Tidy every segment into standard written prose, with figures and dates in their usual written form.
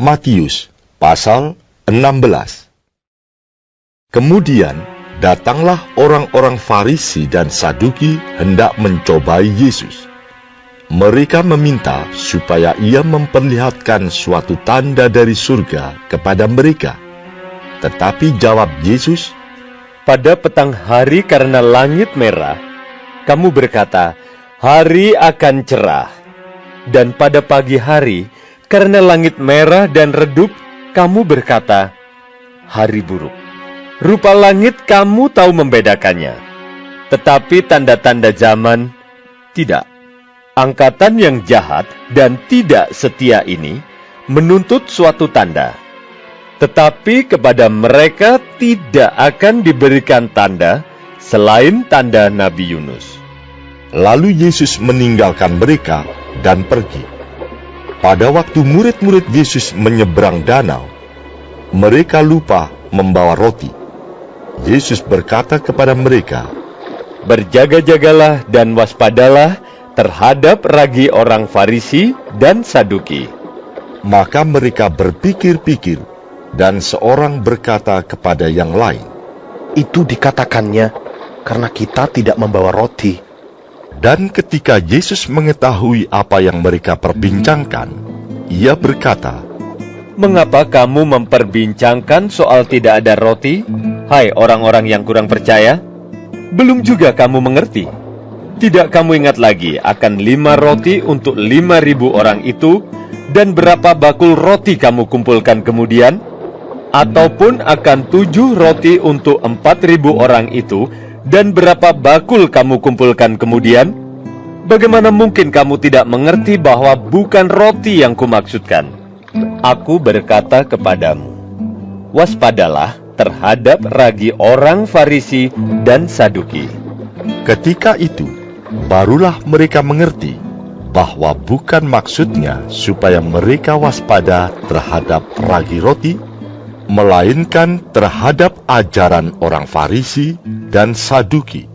Matius pasal 16. Kemudian datanglah orang-orang Farisi dan Saduki hendak mencobai Yesus. Mereka meminta supaya ia memperlihatkan suatu tanda dari surga kepada mereka. Tetapi jawab Yesus, "Pada petang hari karena langit merah, kamu berkata, hari akan cerah. Dan pada pagi hari, karena langit merah dan redup, kamu berkata, hari buruk. Rupa langit kamu tahu membedakannya. Tetapi tanda-tanda zaman, tidak. Angkatan yang jahat dan tidak setia ini menuntut suatu tanda. Tetapi kepada mereka tidak akan diberikan tanda selain tanda Nabi Yunus." Lalu Yesus meninggalkan mereka dan pergi. Pada waktu murid-murid Yesus menyeberang danau, mereka lupa membawa roti. Yesus berkata kepada mereka, "Berjaga-jagalah dan waspadalah terhadap ragi orang Farisi dan Saduki." Maka mereka berpikir-pikir, dan seorang berkata kepada yang lain, "Itu dikatakannya karena kita tidak membawa roti." Dan ketika Yesus mengetahui apa yang mereka perbincangkan, ia berkata, "Mengapa kamu memperbincangkan soal tidak ada roti, hai orang-orang yang kurang percaya? Belum juga kamu mengerti? Tidak kamu ingat lagi akan 5 roti untuk 5.000 orang itu, dan berapa bakul roti kamu kumpulkan kemudian? Ataupun akan 7 roti untuk 4.000 orang itu, dan berapa bakul kamu kumpulkan kemudian? Bagaimana mungkin kamu tidak mengerti bahwa bukan roti yang kumaksudkan? Aku berkata kepadamu, waspadalah terhadap ragi orang Farisi dan Saduki." Ketika itu, barulah mereka mengerti bahwa bukan maksudnya supaya mereka waspada terhadap ragi roti, melainkan terhadap ajaran orang Farisi dan Saduki.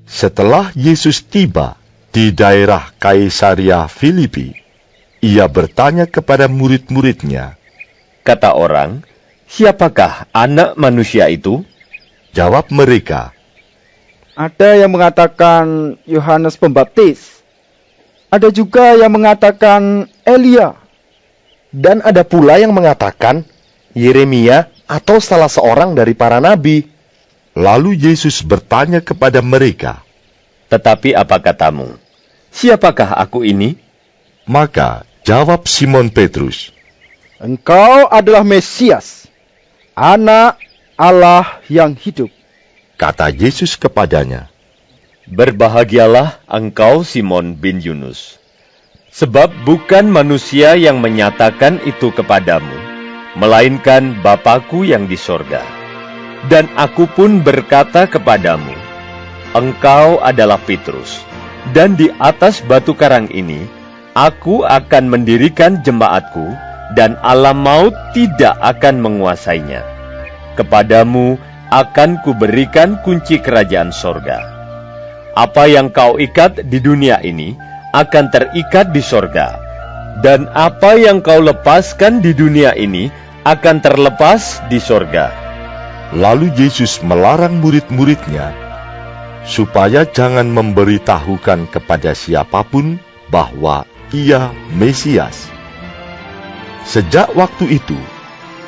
Setelah Yesus tiba di daerah Kaisaria Filipi, ia bertanya kepada murid-muridnya, Kata orang, "Siapakah anak manusia itu?" Jawab mereka, Ada yang mengatakan Yohanes Pembaptis. Ada juga yang mengatakan Elia. Dan ada pula yang mengatakan Yeremia atau salah seorang dari para nabi. Lalu Yesus bertanya kepada mereka, "Tetapi apa katamu? Siapakah aku ini?" maka jawab Simon Petrus, Engkau adalah Mesias, Anak Allah yang hidup. kata Yesus kepadanya, "Berbahagialah engkau Simon bin Yunus, sebab bukan manusia yang menyatakan itu kepadamu, melainkan Bapa-Ku yang di sorga. Dan aku pun berkata kepadamu, engkau adalah Petrus, dan di atas batu karang ini, aku akan mendirikan jemaatku, dan alam maut tidak akan menguasainya. Kepadamu akan kuberikan kunci kerajaan sorga. Apa yang kau ikat di dunia ini akan terikat di sorga, dan apa yang kau lepaskan di dunia ini akan terlepas di sorga." Lalu Yesus melarang murid-muridnya supaya jangan memberitahukan kepada siapapun bahwa ia Mesias. Sejak waktu itu,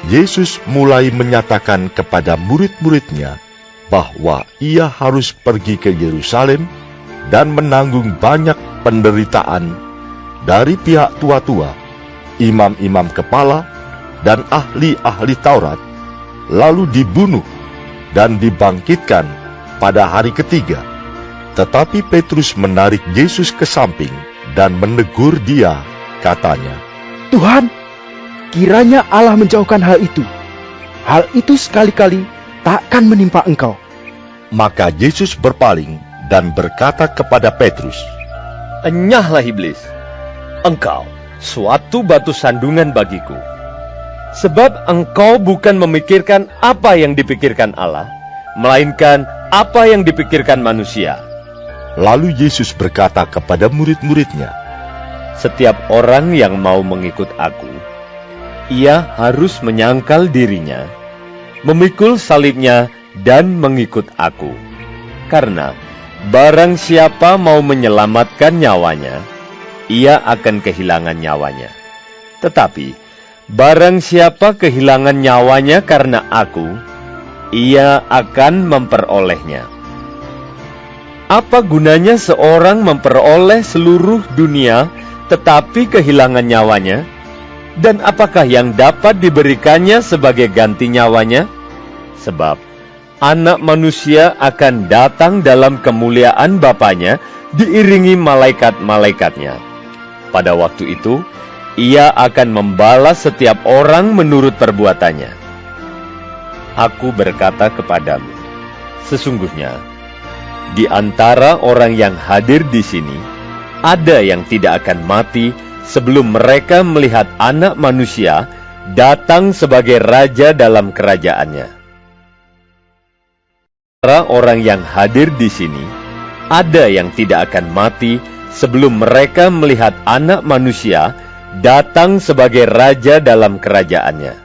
Yesus mulai menyatakan kepada murid-muridnya bahwa ia harus pergi ke Yerusalem dan menanggung banyak penderitaan dari pihak tua-tua, imam-imam kepala, dan ahli-ahli Taurat, lalu dibunuh dan dibangkitkan pada hari ketiga. Tetapi Petrus menarik Yesus ke samping dan menegur dia, katanya, Tuhan, kiranya Allah menjauhkan hal itu. Hal itu sekali-kali takkan menimpa engkau. Maka Yesus berpaling dan berkata kepada Petrus, "Enyahlah iblis, engkau suatu batu sandungan bagiku. Sebab engkau bukan memikirkan apa yang dipikirkan Allah, melainkan apa yang dipikirkan manusia." Lalu Yesus berkata kepada murid-muridnya, setiap orang yang mau mengikut aku, ia harus menyangkal dirinya, memikul salibnya, dan mengikut aku. Karena barang siapa mau menyelamatkan nyawanya, ia akan kehilangan nyawanya. Tetapi barang siapa kehilangan nyawanya karena aku, ia akan memperolehnya. Apa gunanya seorang memperoleh seluruh dunia tetapi kehilangan nyawanya? Dan apakah yang dapat diberikannya sebagai ganti nyawanya? Sebab Anak Manusia akan datang dalam kemuliaan Bapanya diiringi malaikat-malaikatnya. Pada waktu itu, ia akan membalas setiap orang menurut perbuatannya. Aku berkata kepadamu, sesungguhnya, di antara orang yang hadir di sini, ada yang tidak akan mati sebelum mereka melihat Anak Manusia datang sebagai Raja dalam kerajaannya. Para orang yang hadir di sini, ada yang tidak akan mati sebelum mereka melihat Anak Manusia datang sebagai Raja dalam kerajaannya.